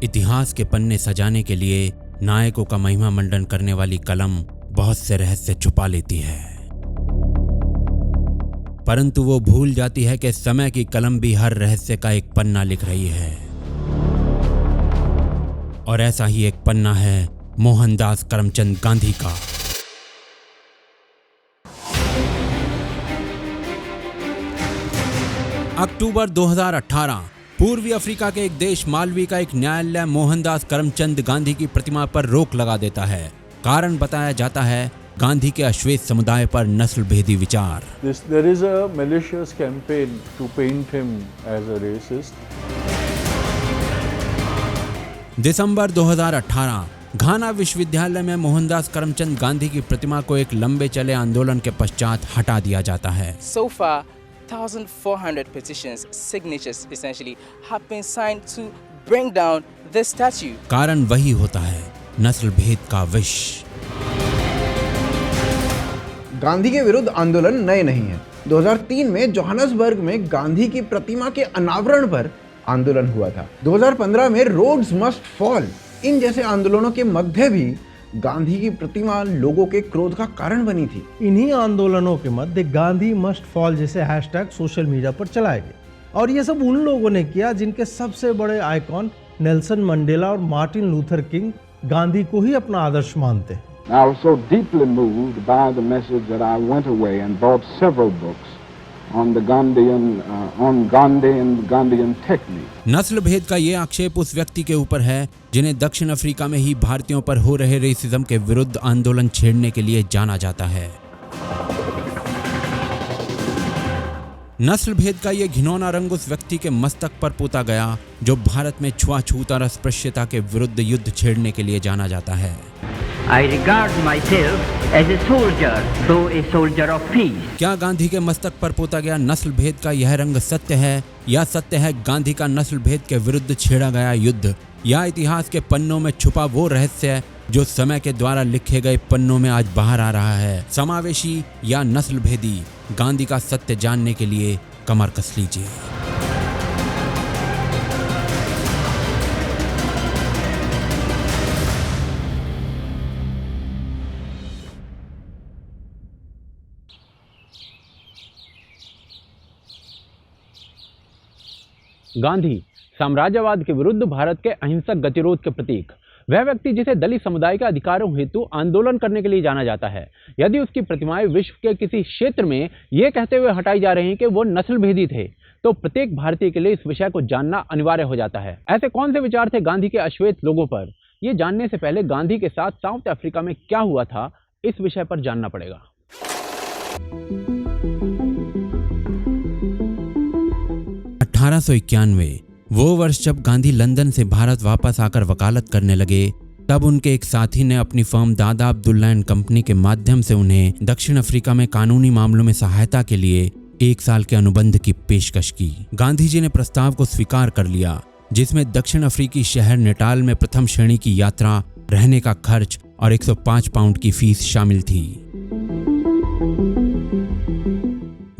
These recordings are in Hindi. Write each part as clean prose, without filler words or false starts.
इतिहास के पन्ने सजाने के लिए नायकों का महिमा मंडन करने वाली कलम बहुत से रहस्य छुपा लेती है, परंतु वो भूल जाती है कि समय की कलम भी हर रहस्य का एक पन्ना लिख रही है। और ऐसा ही एक पन्ना है मोहनदास करमचंद गांधी का। अक्टूबर 2018 पूर्वी अफ्रीका के एक देश मालवी का एक न्यायालय मोहनदास करमचंद गांधी की प्रतिमा पर रोक लगा देता है। कारण बताया जाता है गांधी के अश्वेत समुदाय पर नस्ल भेदी विचार। There is a malicious campaign to paint him as a racist. दिसंबर 2018 घाना विश्वविद्यालय में मोहनदास करमचंद गांधी की प्रतिमा को एक लंबे चले आंदोलन के पश्चात हटा दिया जाता है। So far, 1,400 petitions, signatures essentially, have been signed to bring down this statue. कारण वही होता है, नस्ल भेद का विष। गांधी के विरुद्ध आंदोलन नए नहीं है। 2003 में जोहान्सबर्ग में गांधी की प्रतिमा के अनावरण पर आंदोलन हुआ था। 2015 में रोड्स मस्ट फॉल, इन जैसे आंदोलनों के मध्य भी गांधी की प्रतिमा लोगों के क्रोध का कारण बनी थी। इन्हीं आंदोलनों के मध्य गांधी मस्ट फॉल जैसे हैशटैग सोशल मीडिया पर चलाए गए, और ये सब उन लोगों ने किया जिनके सबसे बड़े आइकॉन नेल्सन मंडेला और मार्टिन लूथर किंग गांधी को ही अपना आदर्श मानते हैं। I was so deeply moved by the message that I went away and bought several books on the Gandhian, on Gandhi and Gandhian technique. नस्ल भेद का ये आक्षेप उस व्यक्ति के ऊपर है जिन्हें दक्षिण अफ्रीका में ही भारतीयों पर हो रहे रेसिज्म के विरुद्ध आंदोलन छेड़ने के लिए जाना जाता है। नस्ल भेद का ये घिनौना रंग उस व्यक्ति के मस्तक पर पोता गया जो भारत में छुआछूत और अस्पृश्यता के विरुद्ध युद्ध छेड़ने के लिए जाना जाता है। I regard myself as a soldier, though a soldier of peace. क्या गांधी के मस्तक पर पोता गया नस्ल भेद का यह रंग सत्य है, या सत्य है गांधी का नस्ल भेद के विरुद्ध छेड़ा गया युद्ध, या इतिहास के पन्नों में छुपा वो रहस्य जो समय के द्वारा लिखे गए पन्नों में आज बाहर आ रहा है? समावेशी या नस्ल भेदी, गांधी का सत्य जानने के लिए कमर कस लीजिए। गांधी साम्राज्यवाद के विरुद्ध भारत के अहिंसक गतिरोध के प्रतीक, वह व्यक्ति जिसे दलित समुदाय के अधिकारों हेतु आंदोलन करने के लिए जाना जाता है। यदि उसकी प्रतिमाएं विश्व के किसी क्षेत्र में यह कहते हुए हटाई जा रही हैं कि वो नस्ल भेदी थे, तो प्रत्येक भारतीय के लिए इस विषय को जानना अनिवार्य हो जाता है। ऐसे कौन से विचार थे गांधी के अश्वेत लोगों पर? ये जानने से पहले गांधी के साथ साउथ अफ्रीका में क्या हुआ था, इस विषय पर जानना पड़ेगा। 1891 वो वर्ष जब गांधी लंदन से भारत वापस आकर वकालत करने लगे, तब उनके एक साथी ने अपनी फर्म दादा अब्दुल्ला एंड कंपनी के माध्यम से उन्हें दक्षिण अफ्रीका में कानूनी मामलों में सहायता के लिए 1 साल के अनुबंध की पेशकश की। गांधी जी ने प्रस्ताव को स्वीकार कर लिया, जिसमें दक्षिण अफ्रीकी शहर नेटाल में प्रथम श्रेणी की यात्रा, रहने का खर्च और 105 पाउंड की फीस शामिल थी।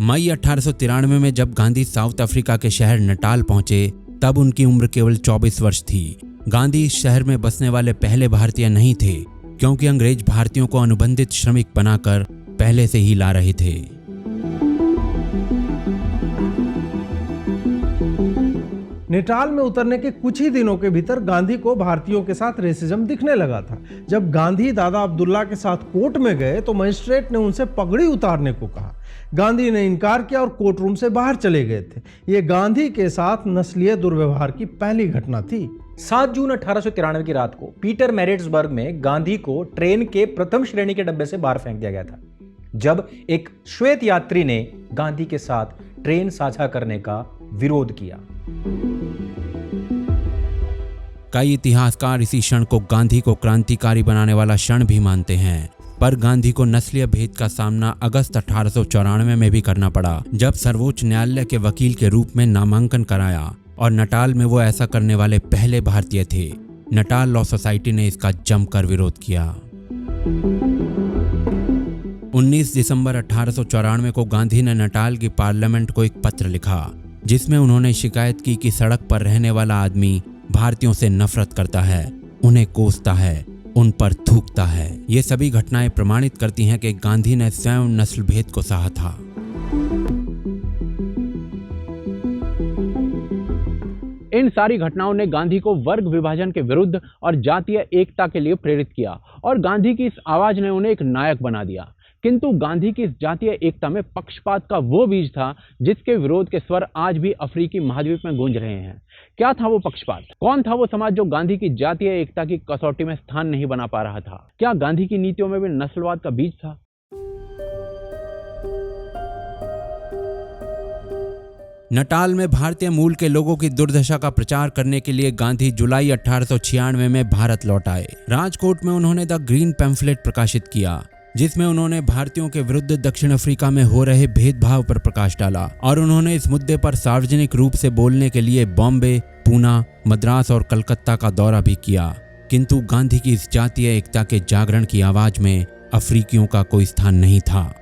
मई 1893 में जब गांधी साउथ अफ्रीका के शहर नटाल पहुंचे, तब उनकी उम्र केवल 24 वर्ष थी। गांधी इस शहर में बसने वाले पहले भारतीय नहीं थे, क्योंकि अंग्रेज भारतीयों को अनुबंधित श्रमिक बनाकर पहले से ही ला रहे थे। नेटाल में उतरने के कुछ ही दिनों के भीतर गांधी को भारतीयों के साथ रेसिज्म दिखने लगा था। जब गांधी दादा अब्दुल्ला के साथ कोर्ट में गए तो मजिस्ट्रेट ने उनसे पगड़ी उतारने को कहा। गांधी ने इनकार किया और कोर्ट रूम से बाहर चले गए थे। ये गांधी के साथ नस्लीय दुर्व्यवहार की पहली घटना थी। 7 जून 1893 की रात को पीटर मैरिट्सबर्ग में गांधी को ट्रेन के प्रथम श्रेणी के डब्बे से बाहर फेंक दिया गया था, जब एक श्वेत यात्री ने गांधी के साथ ट्रेन साझा करने का विरोध किया। कई इतिहासकार इसी क्षण को गांधी को क्रांतिकारी बनाने वाला क्षण भी मानते हैं, पर गांधी को नस्लीय भेद का सामना अगस्त 1894 में भी करना पड़ा, जब सर्वोच्च न्यायालय के वकील के रूप में नामांकन कराया, और नटाल में वो ऐसा करने वाले पहले भारतीय थे। नटाल लॉ सोसाइटी ने इसका जमकर विरोध किया। 19 दिसंबर 1894 को गांधी ने नटाल की पार्लियामेंट को एक पत्र लिखा, जिसमें उन्होंने शिकायत की कि सड़क पर रहने वाला आदमी भारतीयों से नफरत करता है, उन्हें कोसता है, उन पर थूकता है। ये सभी घटनाएं प्रमाणित करती हैं कि गांधी ने स्वयं नस्ल भेद को सहा था। इन सारी घटनाओं ने गांधी को वर्ग विभाजन के विरुद्ध और जातीय एकता के लिए प्रेरित किया और गांधी की इस आवाज ने उन्हें एक नायक बना दिया। किंतु गांधी की इस जातीय एकता में पक्षपात का वो बीज था जिसके विरोध के स्वर आज भी अफ्रीकी महाद्वीप में गूंज रहे हैं। क्या था वो पक्षपात? कौन था वो समाज जो गांधी की जातीय एकता की कसौटी में स्थान नहीं बना पा रहा था? क्या गांधी की नीतियों में भी नस्लवाद का बीज था? नटाल में भारतीय मूल के लोगों की दुर्दशा का प्रचार करने के लिए गांधी जुलाई 1896 में भारत लौट आए। राजकोट में उन्होंने द ग्रीन पैम्फलेट प्रकाशित किया, जिसमें उन्होंने भारतीयों के विरुद्ध दक्षिण अफ्रीका में हो रहे भेदभाव पर प्रकाश डाला और उन्होंने इस मुद्दे पर सार्वजनिक रूप से बोलने के लिए बॉम्बे, पूना, मद्रास और कलकत्ता का दौरा भी किया। किंतु गांधी की इस जातीय एकता के जागरण की आवाज में अफ्रीकियों का कोई स्थान नहीं था।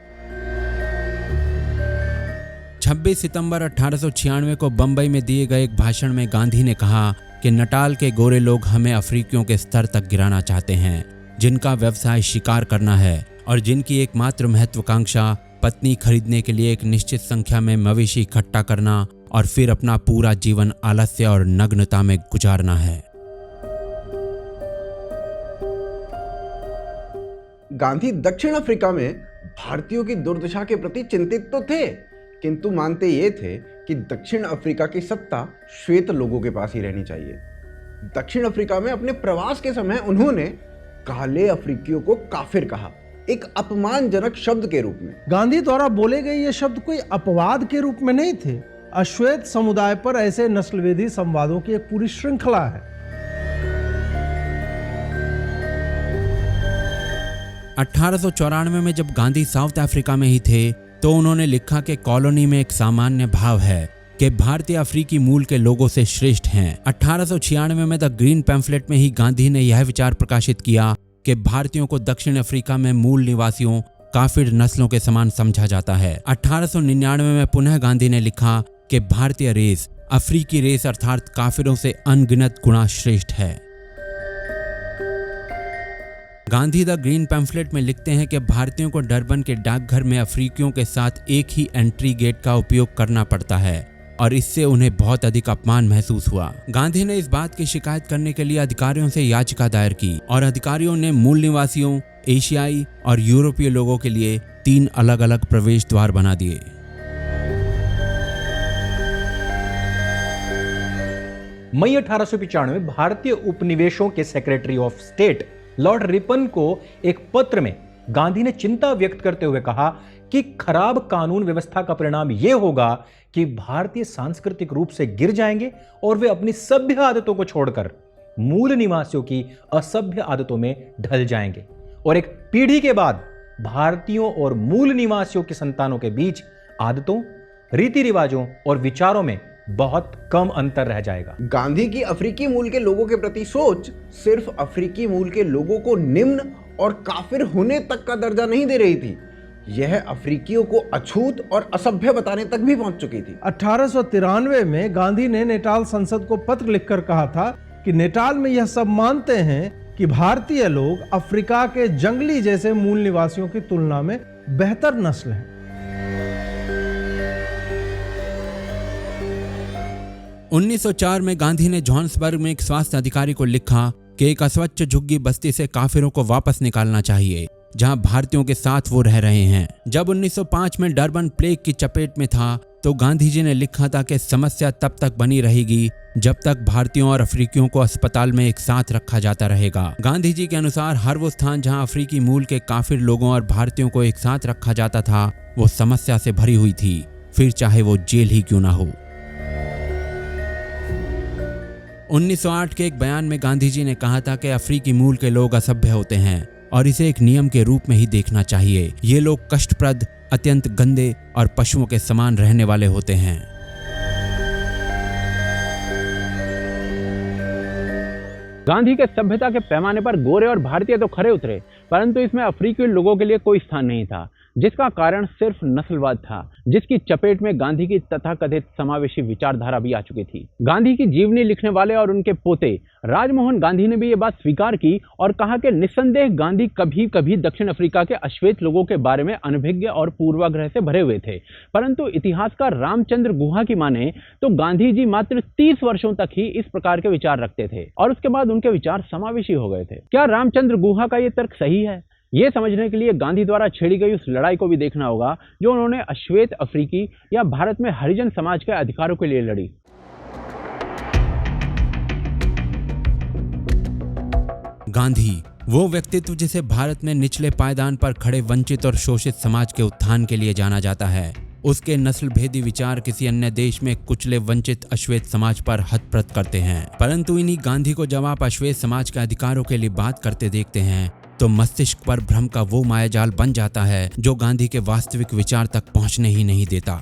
26 सितंबर 1896 को बंबई में दिए गए एक भाषण में गांधी ने कहा कि नटाल के गोरे लोग हमें अफ्रीकियों के स्तर तक गिराना चाहते हैं, जिनका व्यवसाय शिकार करना है और जिनकी एकमात्र महत्वाकांक्षा पत्नी खरीदने के लिए एक निश्चित संख्या में मवेशी इकट्ठा करना और फिर अपना पूरा जीवन आलस्य और नग्नता में गुजारना है। गांधी दक्षिण अफ्रीका में भारतीयों की दुर्दशा के प्रति चिंतित तो थे, किंतु मानते ये थे कि दक्षिण अफ्रीका की सत्ता श्वेत लोगों के पास ही रहनी चाहिए। दक्षिण अफ्रीका में अपने प्रवास के समय उन्होंने काले अफ्रीकियों को काफिर कहा, एक अपमानजनक शब्द के रूप में। गांधी द्वारा बोले गए ये शब्द कोई अपवाद के रूप में नहीं थे। अश्वेत समुदाय पर ऐसे नस्लवेदी संवादों की एक पूरी श्रृंखला है। 1894 में जब गांधी साउथ अफ्रीका में ही थे तो उन्होंने लिखा कि कॉलोनी में एक सामान्य भाव है कि भारतीय अफ्रीकी मूल के लोगों से श्रेष्ठ हैं। 1896 में द ग्रीन पैम्फलेट में ही गांधी ने यह विचार प्रकाशित किया कि भारतीयों को दक्षिण अफ्रीका में मूल निवासियों काफिर नस्लों के समान समझा जाता है। 1899 में पुनः गांधी ने लिखा कि भारतीय रेस अफ्रीकी रेस अर्थात काफिरों से अनगिनत गुना श्रेष्ठ है। गांधी द ग्रीन पैम्फलेट में लिखते हैं कि भारतीयों को डरबन के डाकघर में अफ्रीकियों के साथ एक ही एंट्री गेट का उपयोग करना पड़ता है और इससे उन्हें बहुत अधिक अपमान महसूस हुआ। गांधी ने इस बात की शिकायत करने के लिए अधिकारियों से याचिका दायर की और अधिकारियों ने मूल निवासियों, एशियाई और यूरोपीय लोगों के लिए 3 अलग अलग प्रवेश द्वार बना दिए। मई 1895 में भारतीय उपनिवेशों के secretary of state Lord Ripon को एक पत्र में गांधी ने चिंता व्यक्त करते हुए कहा कि खराब कानून व्यवस्था का परिणाम यह होगा कि भारतीय सांस्कृतिक रूप से गिर जाएंगे और वे अपनी सभ्य आदतों को छोड़कर मूल निवासियों की असभ्य आदतों में ढल जाएंगे और एक पीढ़ी के बाद भारतीयों और मूल निवासियों की संतानों के बीच आदतों, रीति रिवाजों और विचारों में बहुत कम अंतर रह जाएगा। गांधी की अफ्रीकी मूल के लोगों के प्रति सोच सिर्फ अफ्रीकी मूल के लोगों को निम्न और काफिर होने तक का दर्जा नहीं दे रही थी, यह अफ्रीकियों को अछूत और असभ्य बताने तक भी पहुंच चुकी थी। 1893 में गांधी ने नेटाल संसद को पत्र लिखकर कहा था कि नेटाल में यह सब मानते हैं कि भारतीय लोग अफ्रीका के जंगली जैसे मूल निवासियों की तुलना में बेहतर नस्ल हैं। 1904 में गांधी ने जोहान्सबर्ग में एक स्वास्थ्य अधिकारी को लिखा कि एक अस्वच्छ झुग्गी बस्ती से काफिरों को वापस निकालना चाहिए जहां भारतीयों के साथ वो रह रहे हैं। जब 1905 में डरबन प्लेग की चपेट में था तो गांधी जी ने लिखा था कि समस्या तब तक बनी रहेगी जब तक भारतीयों और अफ्रीकियों को अस्पताल में एक साथ रखा जाता रहेगा। गांधी जी के अनुसार हर वो स्थान जहां अफ्रीकी मूल के काफिर लोगों और भारतीयों को एक साथ रखा जाता था वो समस्या से भरी हुई थी, फिर चाहे वो जेल ही क्यों ना हो। 1908 के एक बयान में गांधी जी ने कहा था कि अफ्रीकी मूल के लोग असभ्य होते हैं और इसे एक नियम के रूप में ही देखना चाहिए। ये लोग कष्टप्रद, अत्यंत गंदे और पशुओं के समान रहने वाले होते हैं। गांधी के सभ्यता के पैमाने पर गोरे और भारतीय तो खरे उतरे, परंतु इसमें अफ्रीकी लोगों के लिए कोई स्थान नहीं था। जिसका कारण सिर्फ नस्लवाद था, जिसकी चपेट में गांधी की तथाकथित समावेशी विचारधारा भी आ चुकी थी। गांधी की जीवनी लिखने वाले और उनके पोते राजमोहन गांधी ने भी ये बात स्वीकार की और कहा कि निस्संदेह गांधी कभी कभी दक्षिण अफ्रीका के अश्वेत लोगों के बारे में अनभिज्ञ और पूर्वाग्रह से भरे हुए थे, परंतु इतिहासकार रामचंद्र गुहा की माने तो गांधी जी मात्र 30 वर्षों तक ही इस प्रकार के विचार रखते थे और उसके बाद उनके विचार समावेशी हो गए थे। क्या रामचंद्र गुहा का ये तर्क सही है? ये समझने के लिए गांधी द्वारा छेड़ी गई उस लड़ाई को भी देखना होगा जो उन्होंने अश्वेत अफ्रीकी या भारत में हरिजन समाज के अधिकारों के लिए लड़ी। गांधी वो व्यक्तित्व जिसे भारत में निचले पायदान पर खड़े वंचित और शोषित समाज के उत्थान के लिए जाना जाता है। उसके नस्ल भेदी विचार किसी अन्य देश में कुचले वंचित अश्वेत समाज पर हतप्रत करते हैं, परंतु इन्हीं गांधी को जब आप अश्वेत समाज के अधिकारों के लिए बात करते देखते हैं तो मस्तिष्क पर भ्रम का वो मायाजाल बन जाता है जो गांधी के वास्तविक विचार तक पहुंचने ही नहीं देता।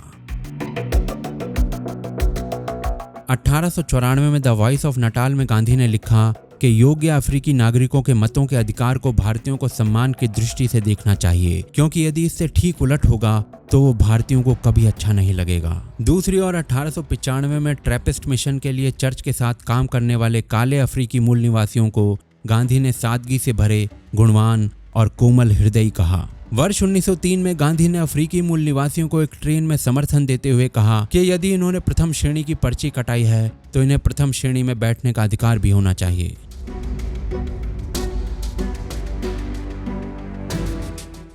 1894 में द वॉइस ऑफ नटाल में गांधी ने लिखा कि योग्य अफ्रीकी नागरिकों के मतों के अधिकार को भारतीयों को सम्मान की दृष्टि से देखना चाहिए, क्योंकि यदि इससे ठीक उलट होगा तो वो भारतीयों को कभी अच्छा नहीं लगेगा। दूसरी ओर 1895 में ट्रैपिस्ट मिशन के लिए चर्च के साथ काम करने वाले काले अफ्रीकी मूल निवासियों को गांधी ने सादगी से भरे, गुणवान और कोमल हृदयी कहा। वर्ष 1903 में गांधी ने अफ्रीकी मूल निवासियों को एक ट्रेन में समर्थन देते हुए कहा कि यदि इन्होंने प्रथम श्रेणी की पर्ची कटाई है तो इन्हें प्रथम श्रेणी में बैठने का अधिकार भी होना चाहिए।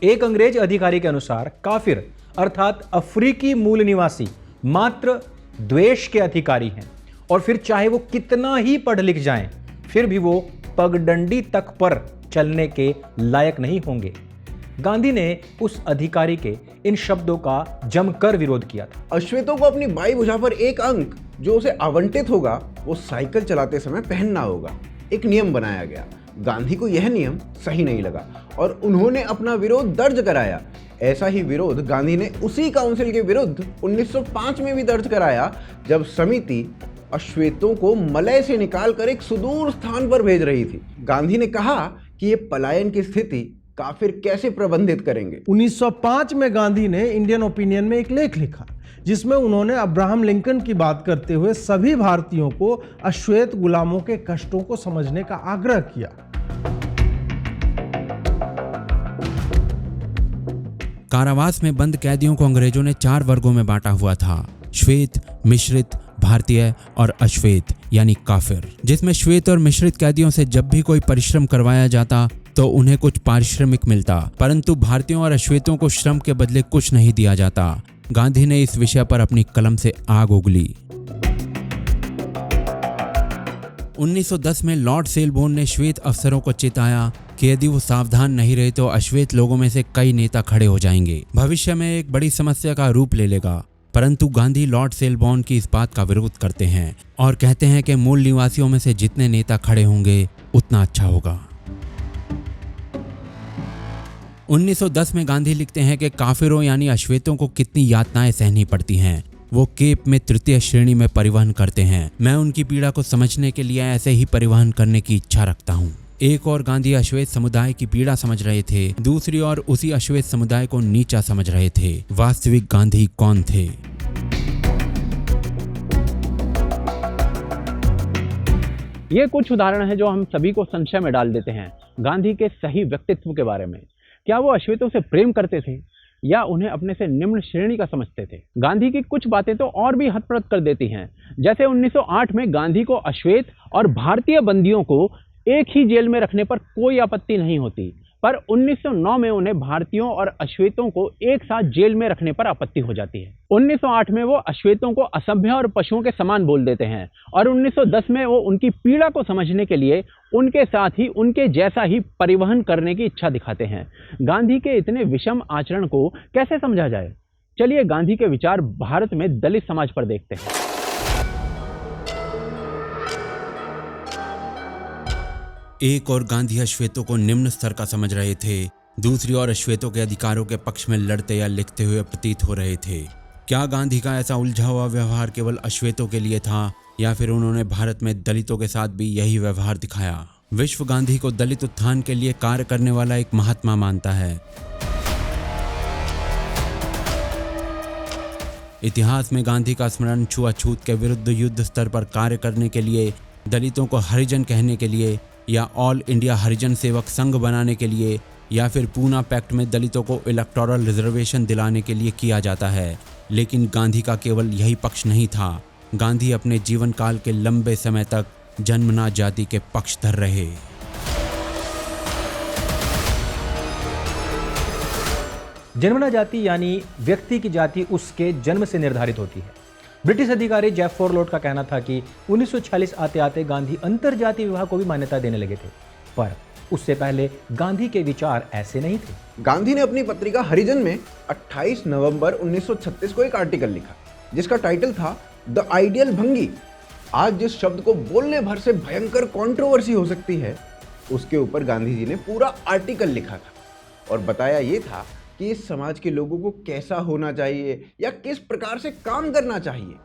एक अंग्रेज अधिकारी के अनुसार काफिर अर्थात अफ्रीकी मूल निवासी मात्र द्वेष के अधिकारी हैं और फिर चाहे वो कितना ही पढ़ लिख जाएं, फिर भी वो पगडंडी तक पर चलने के लायक नहीं होंगे। गांधी ने उस अधिकारी के इन शब्दों का जमकर विरोध किया था। अश्वेतों को अपनी बाई भुजा पर एक अंक जो उसे आवंटित होगा वो साइकिल चलाते समय पहनना होगा। एक नियम बनाया गया। गांधी को यह नियम सही नहीं लगा और उन्होंने अपना विरोध दर्ज कराया। ऐसा ही विरोध गांधी ने उसी काउंसिल के विरुद्ध 1905 में भी दर्ज कराया जब समिति अश्वेतों को मलय से निकालकर एक सुदूर स्थान पर भेज रही थी। गांधी ने कहा कि ये पलायन की स्थिति काफिर कैसे प्रबंधित करेंगे। 1905 में गांधी ने इंडियन ओपिनियन में एक लेख लिखा जिसमें उन्होंने अब्राहम लिंकन की बात करते हुए सभी भारतीयों को अश्वेत गुलामों के कष्टों को समझने का आग्रह किया। कारावास में बंद कैदियों को अंग्रेजों ने 4 वर्गों में बांटा हुआ था, श्वेत, मिश्रित, भारतीय और अश्वेत यानी काफिर, जिसमें श्वेत और मिश्रित कैदियों से जब भी कोई परिश्रम करवाया जाता तो उन्हें कुछ पारिश्रमिक मिलता, परंतु भारतीयों और अश्वेतों को श्रम के बदले कुछ नहीं दिया जाता। गांधी ने इस विषय पर अपनी कलम से आग उगली। 1910 में लॉर्ड सेलबोर्न ने श्वेत अफसरों को चेताया कि यदि वो सावधान नहीं रहे तो अश्वेत लोगों में से कई नेता खड़े हो जाएंगे, भविष्य में एक बड़ी समस्या का रूप ले लेगा। परंतु गांधी लॉर्ड सेलबोर्न की इस बात का विरोध करते हैं और कहते हैं कि मूल निवासियों में से जितने नेता खड़े होंगे उतना अच्छा होगा। 1910 में गांधी लिखते हैं कि काफिरों यानी अश्वेतों को कितनी यातनाएं सहनी पड़ती हैं। वो केप में तृतीय श्रेणी में परिवहन करते हैं। मैं उनकी पीड़ा को समझने के लिए ऐसे ही परिवहन करने की इच्छा रखता हूँ। एक और गांधी अश्वेत समुदाय की पीड़ा समझ रहे थे, दूसरी ओर उसी अश्वेत समुदाय को नीचा समझ रहे थे। वास्तविक गांधी कौन थे? ये कुछ उदाहरण हैं जो हम सभी को संशय में डाल देते हैं गांधी के सही व्यक्तित्व के बारे में। क्या वो अश्वेतों से प्रेम करते थे या उन्हें अपने से निम्न श्रेणी का समझते थे? गांधी की कुछ बातें तो और भी हतप्रत कर देती हैं, जैसे 1908 में गांधी को अश्वेत और भारतीय बंदियों को एक ही जेल में रखने पर कोई आपत्ति नहीं होती, पर 1909 में उन्हें भारतीयों और अश्वेतों को एक साथ जेल में रखने पर आपत्ति हो जाती है। 1908 में वो अश्वेतों को असभ्य और पशुओं के समान बोल देते हैं और 1910 में वो उनकी पीड़ा को समझने के लिए उनके साथ ही उनके जैसा ही परिवहन करने की इच्छा दिखाते हैं। गांधी के इतने विषम आचरण को कैसे समझा जाए? चलिए गांधी के विचार भारत में दलित समाज पर देखते हैं। एक और गांधी अश्वेतों को निम्न स्तर का समझ रहे थे, दूसरी ओर अश्वेतों के अधिकारों के पक्ष में लड़ते या लिखते हुए प्रतीत हो रहे थे। क्या गांधी का ऐसा उलझा हुआ व्यवहार केवल अश्वेतों के लिए था या फिर उन्होंने भारत में दलितों के साथ भी यही व्यवहार दिखाया? विश्व गांधी को दलित उत्थान के लिए कार्य करने वाला एक महात्मा मानता है। इतिहास में गांधी का स्मरण छुआछूत के विरुद्ध युद्ध स्तर पर कार्य करने के लिए, दलितों को हरिजन कहने के लिए, या ऑल इंडिया हरिजन सेवक संघ बनाने के लिए, या फिर पूना पैक्ट में दलितों को इलेक्टोरल रिजर्वेशन दिलाने के लिए किया जाता है। लेकिन गांधी का केवल यही पक्ष नहीं था। गांधी अपने जीवन काल के लंबे समय तक जन्मना जाति के पक्षधर रहे। जन्मना जाति यानी व्यक्ति की जाति उसके जन्म से निर्धारित होती है। ब्रिटिश अधिकारी जेफ फोरलोट का कहना था कि 1946 आते आते गांधी अंतरजातीय विवाह को भी मान्यता देने लगे थे, पर उससे पहले गांधी के विचार ऐसे नहीं थे। गांधी ने अपनी पत्रिका हरिजन में 28 नवंबर 1936 को एक आर्टिकल लिखा जिसका टाइटल था द आइडियल भंगी। आज जिस शब्द को बोलने भर से भयंकर कंट्रोवर्सी हो सकती है, उसके ऊपर गांधी जी ने पूरा आर्टिकल लिखा था और बताया ये था कि इस समाज के लोगों को कैसा होना चाहिए या किस प्रकार से काम करना चाहिए।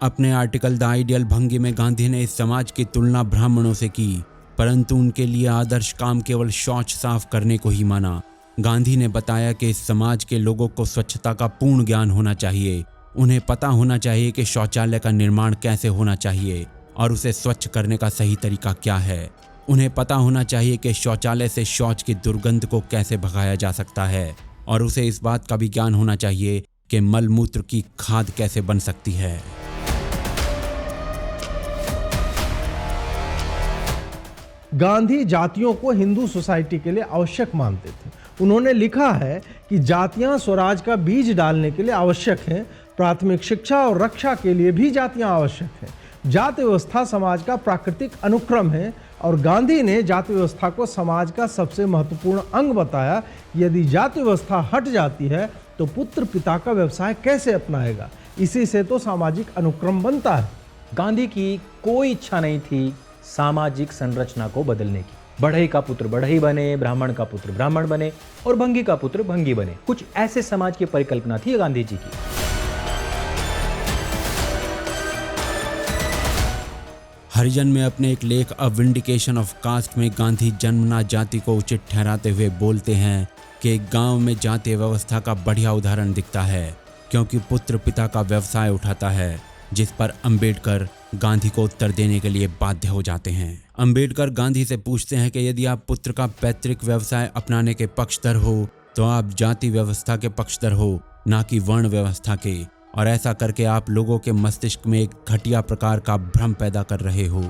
अपने आर्टिकल द आइडियल भंगी में गांधी ने इस समाज की तुलना ब्राह्मणों से की, परंतु उनके लिए आदर्श काम केवल शौच साफ करने को ही माना। गांधी ने बताया कि इस समाज के लोगों को स्वच्छता का पूर्ण ज्ञान होना चाहिए। उन्हें पता होना चाहिए कि शौचालय का निर्माण कैसे होना चाहिए और उसे स्वच्छ करने का सही तरीका क्या है। उन्हें पता होना चाहिए कि शौचालय से शौच की दुर्गंध को कैसे भगाया जा सकता है और उसे इस बात का भी ज्ञान होना चाहिए कि मलमूत्र की खाद कैसे बन सकती है। गांधी जातियों को हिंदू सोसाइटी के लिए आवश्यक मानते थे। उन्होंने लिखा है कि जातियां स्वराज का बीज डालने के लिए आवश्यक हैं, प्राथमिक शिक्षा और रक्षा के लिए भी जातियां आवश्यक हैं। जाति व्यवस्था समाज का प्राकृतिक अनुक्रम है और गांधी ने जाति व्यवस्था को समाज का सबसे महत्वपूर्ण अंग बताया। यदि जाति व्यवस्था हट जाती है तो पुत्र पिता का व्यवसाय कैसे अपनाएगा? इसी से तो सामाजिक अनुक्रम बनता है। गांधी की कोई इच्छा नहीं थी सामाजिक संरचना को बदलने की। बढ़ई का पुत्र बढ़ई बने, ब्राह्मण का पुत्र ब्राह्मण बने और भंगी का पुत्र भंगी बने, कुछ ऐसे समाज की परिकल्पना थी गांधी जी की। हरिजन में अपने एक लेख अ विंडिकेशन ऑफ कास्ट में गांधी जन्मना जाति को उचित ठहराते हुए बोलते हैं कि एक गांव में जातीय व्यवस्था का बढ़िया उदाहरण दिखता है, क्योंकि पुत्र पिता का व्यवसाय उठाता है, जिस पर अंबेडकर गांधी को उत्तर देने के लिए बाध्य हो जाते हैं। अंबेडकर गांधी से पूछते हैं कि यदि आप पुत्र का पैतृक व्यवसाय अपनाने के पक्षधर हो तो आप जाति व्यवस्था के पक्षधर हो, ना कि वर्ण व्यवस्था के, और ऐसा करके आप लोगों के मस्तिष्क में एक घटिया प्रकार का भ्रम पैदा कर रहे हो।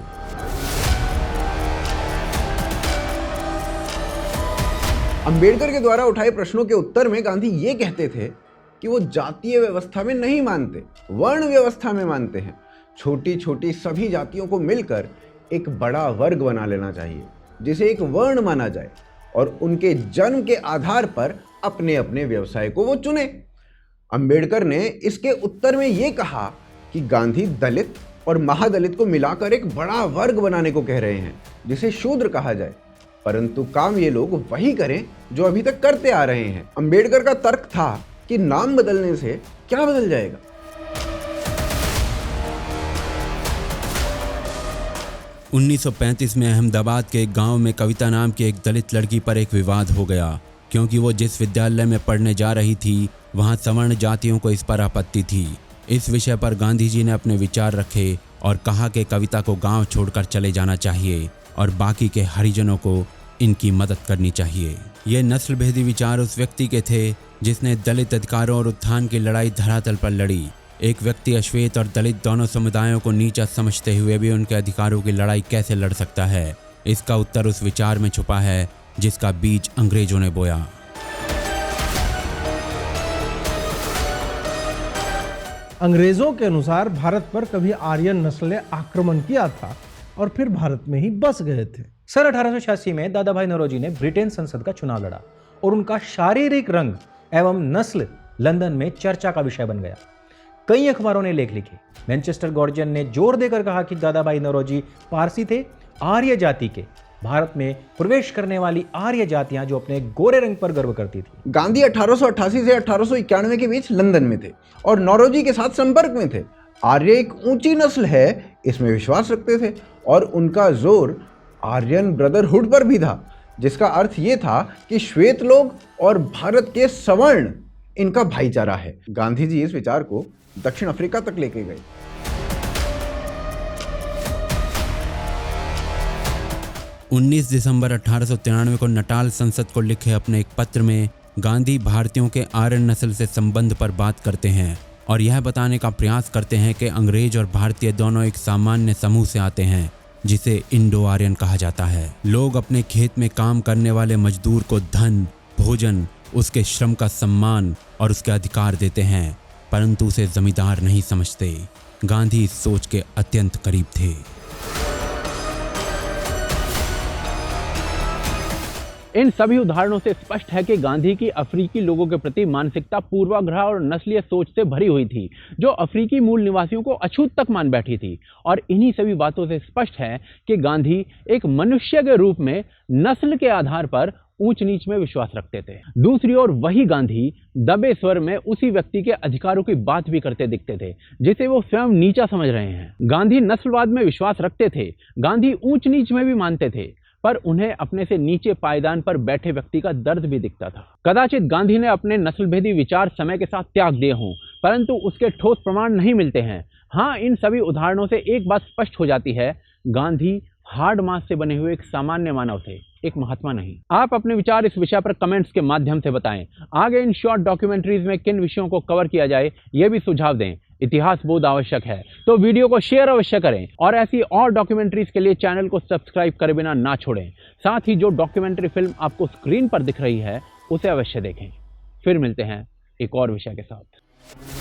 अंबेडकर के द्वारा उठाए प्रश्नों के उत्तर में गांधी ये कहते थे कि वो जातीय व्यवस्था में नहीं मानते, वर्ण व्यवस्था में मानते हैं। छोटी छोटी सभी जातियों को मिलकर एक बड़ा वर्ग बना लेना चाहिए जिसे एक वर्ण माना जाए और उनके जन्म के आधार पर अपने अपने व्यवसाय को वो चुने। अंबेडकर ने इसके उत्तर में ये कहा कि गांधी दलित और महादलित को मिलाकर एक बड़ा वर्ग बनाने को कह रहे हैं जिसे शूद्र कहा जाए, परंतु काम ये लोग वही करें जो अभी तक करते आ रहे हैं। अंबेडकर का तर्क था कि नाम बदलने से क्या बदल जाएगा। उन्नीस 1935 में अहमदाबाद के एक गांव में कविता नाम की एक दलित लड़की पर एक विवाद हो गया, क्योंकि वो जिस विद्यालय में पढ़ने जा रही थी वहां सवर्ण जातियों को इस पर आपत्ति थी। इस विषय पर गांधी जी ने अपने विचार रखे और कहा कि कविता को गांव छोड़कर चले जाना चाहिए और बाकी के हरिजनों को इनकी मदद करनी चाहिए। ये नस्ल भेदी विचार उस व्यक्ति के थे जिसने दलित अधिकारों और उत्थान की लड़ाई धरातल पर लड़ी। एक व्यक्ति अश्वेत और दलित दोनों समुदायों को नीचा समझते हुए भी उनके अधिकारों की लड़ाई कैसे लड़ सकता है? इसका उत्तर उस विचार में छुपा है जिसका बीज अंग्रेजों ने बोया। अंग्रेजों के अनुसार भारत पर कभी आर्यन नस्ल ने आक्रमण किया था और फिर भारत में ही बस गए थे। सन 1886 में दादा भाई नौरोजी ने ब्रिटेन संसद का चुनाव लड़ा और उनका शारीरिक रंग एवं नस्ल लंदन में चर्चा का विषय बन गया। कई अखबारों ने लेख लिखे। मैनचेस्टर गार्जियन ने जोर देकर कहा कि दादा भाई नौरोजी पारसी थे, आर्य जाति के। भारत में प्रवेश करने वाली आर्य जातियां जो अपने गोरे रंग पर गर्व करती थी। गांधी 1888 से 1891 के बीच लंदन में थे और नौरोजी के साथ संपर्क में थे। आर्य एक ऊंची नस्ल है, इसमें विश्वास रखते थे और उनका जोर आर्यन ब्रदरहुड पर भी था। जिसका अर्थ ये था कि श्वेत लोग और भारत के सवर्ण इनका भाईचारा है। गांधी जी इस विचार को दक्षिण अफ्रीका तक लेके गए। उन्नीस दिसंबर 1893 को नटाल संसद को लिखे अपने एक पत्र में गांधी भारतीयों के आर्यन नस्ल से संबंध पर बात करते हैं और यह बताने का प्रयास करते हैं कि अंग्रेज और भारतीय दोनों एक सामान्य समूह से आते हैं जिसे इंडो आर्यन कहा जाता है। लोग अपने खेत में काम करने वाले मजदूर को धन, भोजन, उसके श्रम का सम्मान और उसके अधिकार देते हैं, परंतु उसे जमींदार नहीं समझते। गांधी इस सोच के अत्यंत करीब थे। इन सभी उदाहरणों से स्पष्ट है कि गांधी की अफ्रीकी लोगों के प्रति मानसिकता पूर्वाग्रह और नस्लीय सोच से भरी हुई थी, जो अफ्रीकी मूल निवासियों को अछूत तक मान बैठी थी। और इन्हीं सभी बातों से स्पष्ट है कि गांधी एक मनुष्य के रूप में नस्ल के आधार पर ऊंच नीच में विश्वास रखते थे। दूसरी ओर वही गांधी दबे स्वर में उसी व्यक्ति के अधिकारों की बात भी करते दिखते थे जिसे वो स्वयं नीचा समझ रहे हैं। गांधी नस्लवाद में विश्वास रखते थे, गांधी ऊंच नीच में भी मानते थे, पर उन्हें अपने से नीचे पायदान पर बैठे व्यक्ति का दर्द भी दिखता था। कदाचित गांधी ने अपने नस्लभेदी विचार समय के साथ त्याग दिए हों, परंतु उसके ठोस प्रमाण नहीं मिलते हैं। हाँ, इन सभी उदाहरणों से एक बात स्पष्ट हो जाती है, गांधी हार्ड मास से बने हुए एक सामान्य मानव थे, एक महात्मा नहीं। आप अपने विचार इस विषय पर कमेंट्स के माध्यम से बताएं। आगे इन शॉर्ट डॉक्यूमेंट्रीज में किन विषयों को कवर किया जाए, ये भी सुझाव दें। इतिहास बोध आवश्यक है, तो वीडियो को शेयर अवश्य करें और ऐसी और डॉक्यूमेंट्रीज के लिए चैनल को सब्सक्राइब करे बिना ना छोड़ें। साथ ही जो डॉक्यूमेंट्री फिल्म आपको स्क्रीन पर दिख रही है उसे अवश्य देखें। फिर मिलते हैं एक और विषय के साथ।